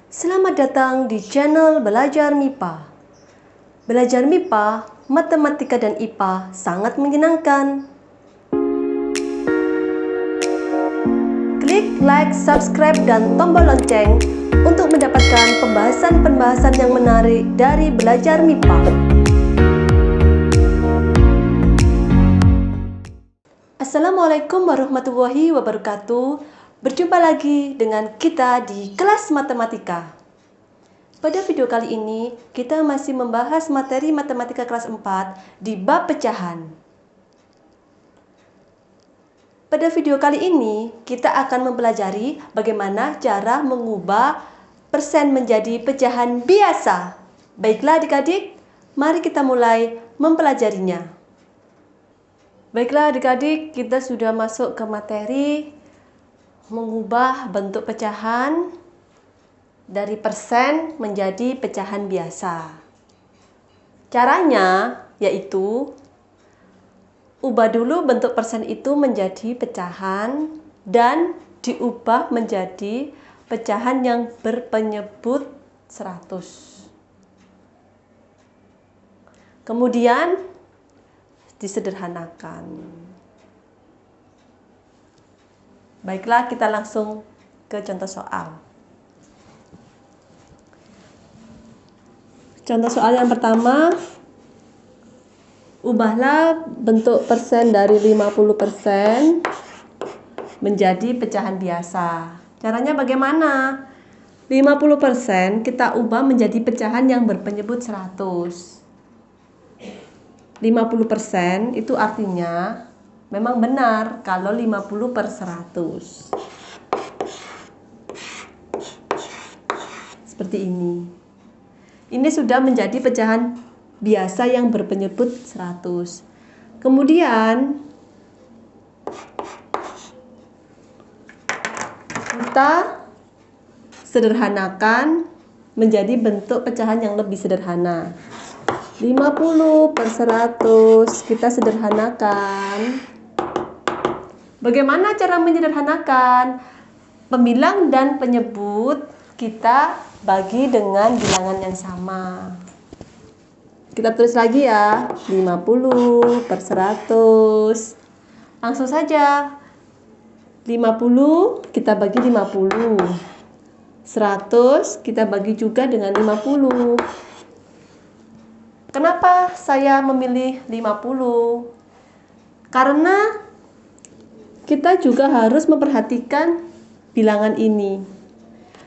Selamat datang di channel Belajar MIPA. Belajar MIPA, matematika dan IPA sangat menyenangkan. Klik like, subscribe, dan tombol lonceng untuk mendapatkan pembahasan-pembahasan yang menarik dari Belajar MIPA. Assalamualaikum warahmatullahi wabarakatuh. Berjumpa lagi dengan kita di kelas matematika. Pada video kali ini, kita masih membahas materi matematika kelas 4 di bab pecahan. Pada video kali ini, kita akan mempelajari bagaimana cara mengubah persen menjadi pecahan biasa. Baiklah adik-adik, mari kita mulai mempelajarinya. Baiklah adik-adik, kita sudah masuk ke materi mengubah bentuk pecahan dari persen menjadi pecahan biasa. Caranya yaitu ubah dulu bentuk persen itu menjadi pecahan dan diubah menjadi pecahan yang berpenyebut 100. Kemudian disederhanakan. Baiklah, kita langsung ke contoh soal. Contoh soal yang pertama, ubahlah bentuk persen dari 50% menjadi pecahan biasa. Caranya bagaimana? 50% kita ubah menjadi pecahan yang berpenyebut 100. 50% itu artinya memang benar kalau 50/100. Seperti ini. Ini sudah menjadi pecahan biasa yang berpenyebut 100. Kemudian kita sederhanakan menjadi bentuk pecahan yang lebih sederhana. 50/100 kita sederhanakan. Bagaimana cara menyederhanakan? Pembilang dan penyebut kita bagi dengan bilangan yang sama. Kita tulis lagi ya, 50/100. Langsung saja. 50 kita bagi 50. 100 kita bagi juga dengan 50. Kenapa saya memilih 50? Karena kita juga harus memperhatikan bilangan ini.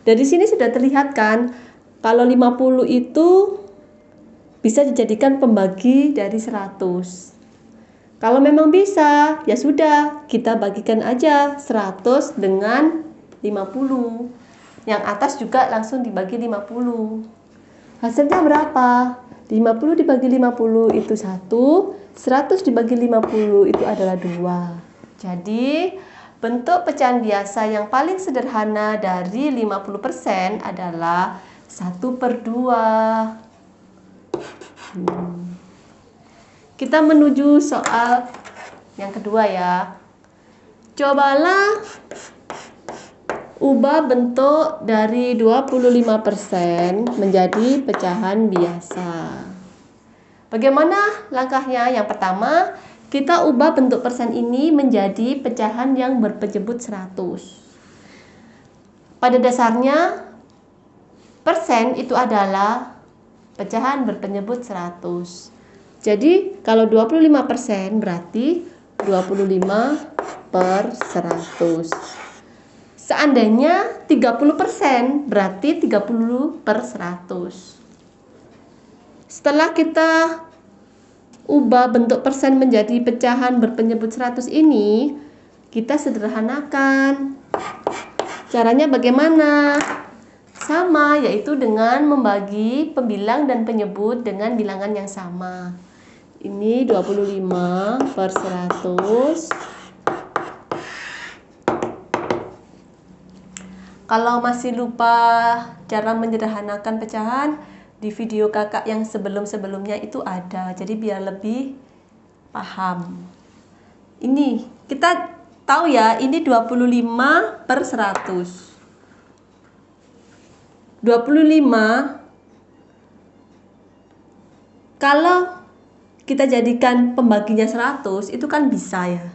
Dari sini sudah terlihat kan, kalau 50 itu bisa dijadikan pembagi dari 100. Kalau memang bisa, ya sudah, kita bagikan aja 100 dengan 50. Yang atas juga langsung dibagi 50. Hasilnya berapa? 50 dibagi 50 itu 1, 100 dibagi 50 itu adalah 2. Jadi, bentuk pecahan biasa yang paling sederhana dari 50% adalah 1/2. Kita menuju soal yang kedua ya. Cobalah ubah bentuk dari 25% menjadi pecahan biasa. Bagaimana langkahnya? Yang pertama, kita ubah bentuk persen ini menjadi pecahan yang berpenyebut 100. Pada dasarnya, persen itu adalah pecahan berpenyebut 100. Jadi, kalau 25% berarti 25/100. Seandainya 30% berarti 30/100. Setelah kita ubah bentuk persen menjadi pecahan berpenyebut 100 ini, kita sederhanakan. Caranya bagaimana? Sama, yaitu dengan membagi pembilang dan penyebut dengan bilangan yang sama. Ini 25/100. Kalau masih lupa cara menyederhanakan pecahan, di video kakak yang sebelum-sebelumnya itu ada. Jadi biar lebih paham. Ini kita tahu ya, ini 25/100. 25 kalau kita jadikan pembaginya 100 itu kan bisa ya.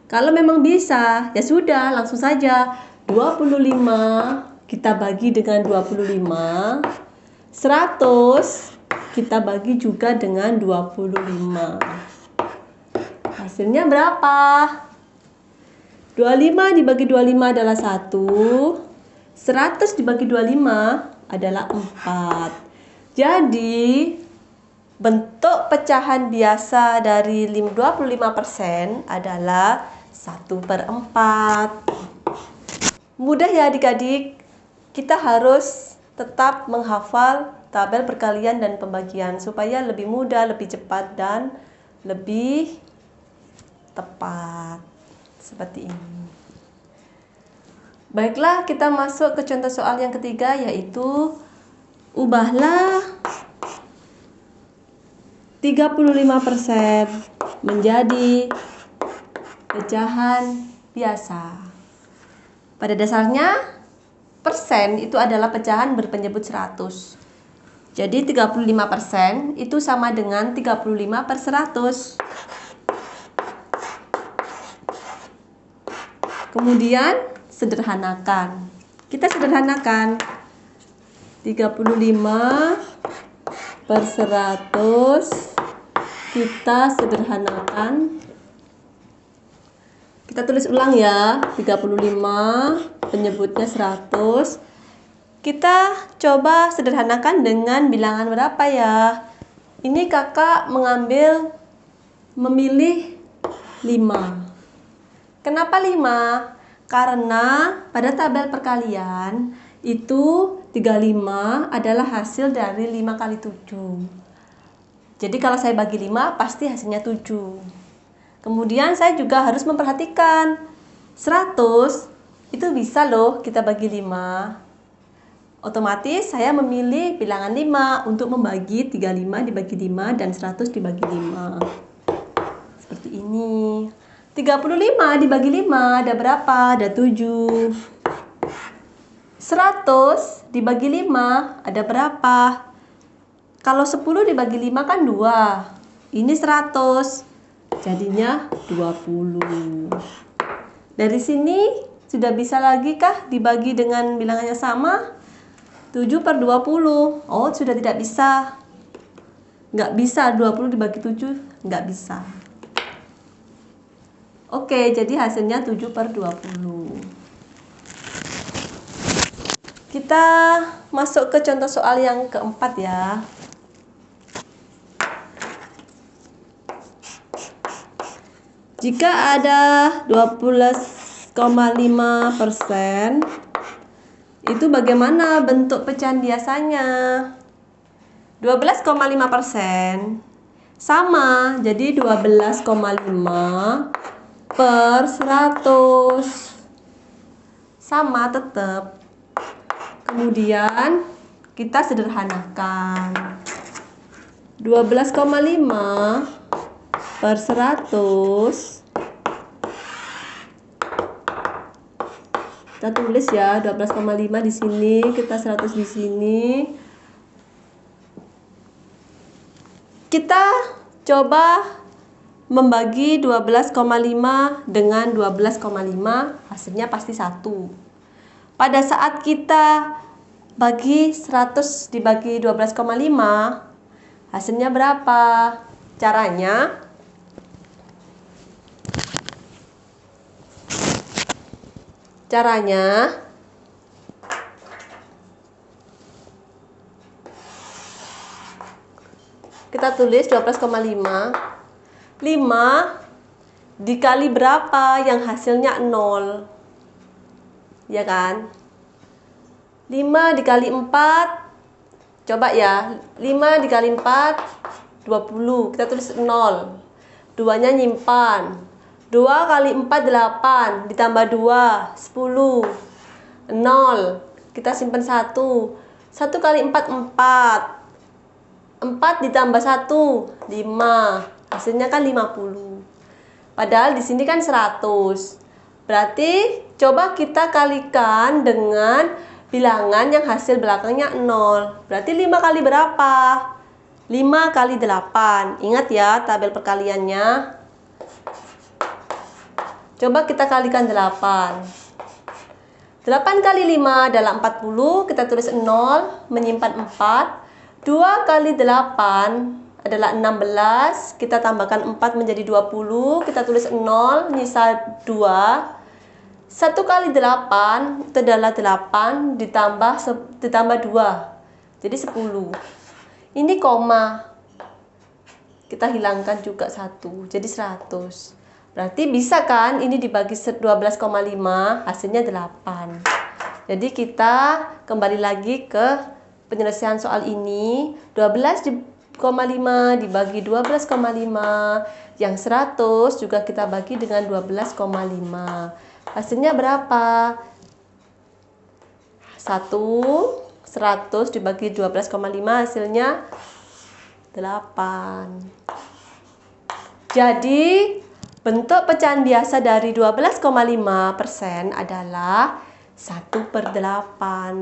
Kalau memang bisa, ya sudah langsung saja 25 kita bagi dengan 25, 100 kita bagi juga dengan 25. Hasilnya berapa? 25 dibagi 25 adalah 1, 100 dibagi 25 adalah 4. Jadi bentuk pecahan biasa dari 25% adalah 1/4. Mudah ya adik-adik, kita harus tetap menghafal tabel perkalian dan pembagian supaya lebih mudah, lebih cepat, dan lebih tepat. Seperti ini. Baiklah, kita masuk ke contoh soal yang ketiga, yaitu ubahlah 35% menjadi pecahan biasa. Pada dasarnya, persen itu adalah pecahan berpenyebut 100. Jadi 35% itu sama dengan 35/100. Kemudian sederhanakan. Kita sederhanakan 35/100 kita sederhanakan. Kita tulis ulang ya, 35 penyebutnya 100. Kita coba sederhanakan dengan bilangan berapa ya? Ini kakak memilih 5. Kenapa 5? Karena pada tabel perkalian itu 35 adalah hasil dari 5 kali 7. Jadi kalau saya bagi 5 pasti hasilnya 7. Kemudian saya juga harus memperhatikan 100 itu bisa loh kita bagi 5. Otomatis saya memilih bilangan 5 untuk membagi 35 dibagi 5 dan 100 dibagi 5. Seperti ini. 35 dibagi 5 ada berapa? Ada 7. 100 dibagi 5 ada berapa? Kalau 10 dibagi 5 kan 2. Ini 100. Jadinya 20. Dari sini sudah bisa lagi kah dibagi dengan bilangannya sama? 7/20. Oh, sudah tidak bisa. Nggak bisa 20 dibagi 7, nggak bisa. Oke, jadi hasilnya 7/20. Kita masuk ke contoh soal yang keempat ya. Jika ada 12,5%, itu bagaimana bentuk pecahan biasanya? 12,5% sama, jadi 12,5/100. Sama tetap. Kemudian kita sederhanakan. 12,5/100. Kita tulis ya, 12,5 di sini, kita 100 di sini. Kita coba membagi 12,5 dengan 12,5, hasilnya pasti 1. Pada saat kita bagi 100 dibagi 12,5, hasilnya berapa? Caranya kita tulis 12,5. 5 dikali berapa yang hasilnya 0? Ya kan? 5 dikali 4. Coba ya, 5 dikali 4, 20. Kita tulis 0. 2-nya nyimpan. 2 kali 4, 8. Ditambah 2, 10. 0. Kita simpan 1. 1 kali 4, 4. 4 ditambah 1, 5. Hasilnya kan 50. Padahal di sini kan 100. Berarti coba kita kalikan dengan bilangan yang hasil belakangnya 0. Berarti 5 kali berapa? 5 kali 8. Ingat ya tabel perkaliannya. Coba kita kalikan 8. 8 kali 5 adalah 40. Kita tulis 0, menyimpan 4. 2 kali 8 adalah 16, kita tambahkan 4 menjadi 20, kita tulis 0, nyisa 2. 1 kali 8 itu adalah 8 ditambah 2, jadi 10. Ini koma, kita hilangkan juga 1, jadi 100. Berarti bisa kan ini dibagi 12,5, hasilnya 8. Jadi kita kembali lagi ke penyelesaian soal ini. 12,5 dibagi 12,5, yang 100 juga kita bagi dengan 12,5. Hasilnya berapa? 100 dibagi 12,5 hasilnya 8. Jadi bentuk pecahan biasa dari 12,5% adalah 1/8.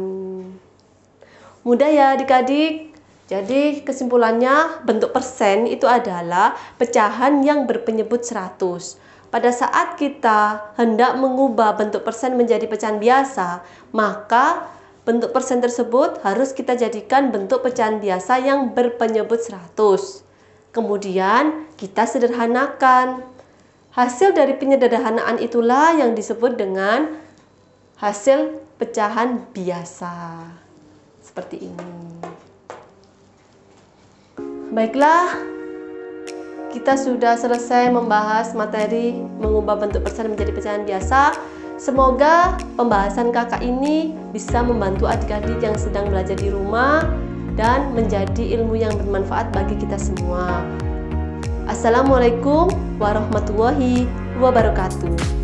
Mudah ya adik-adik? Jadi kesimpulannya bentuk persen itu adalah pecahan yang berpenyebut 100. Pada saat kita hendak mengubah bentuk persen menjadi pecahan biasa, maka bentuk persen tersebut harus kita jadikan bentuk pecahan biasa yang berpenyebut 100. Kemudian kita sederhanakan. Hasil dari penyederhanaan itulah yang disebut dengan hasil pecahan biasa. Seperti ini. Baiklah, kita sudah selesai membahas materi mengubah bentuk persen menjadi pecahan biasa. Semoga pembahasan kakak ini bisa membantu adik-adik yang sedang belajar di rumah dan menjadi ilmu yang bermanfaat bagi kita semua. Assalamualaikum warahmatullahi wabarakatuh.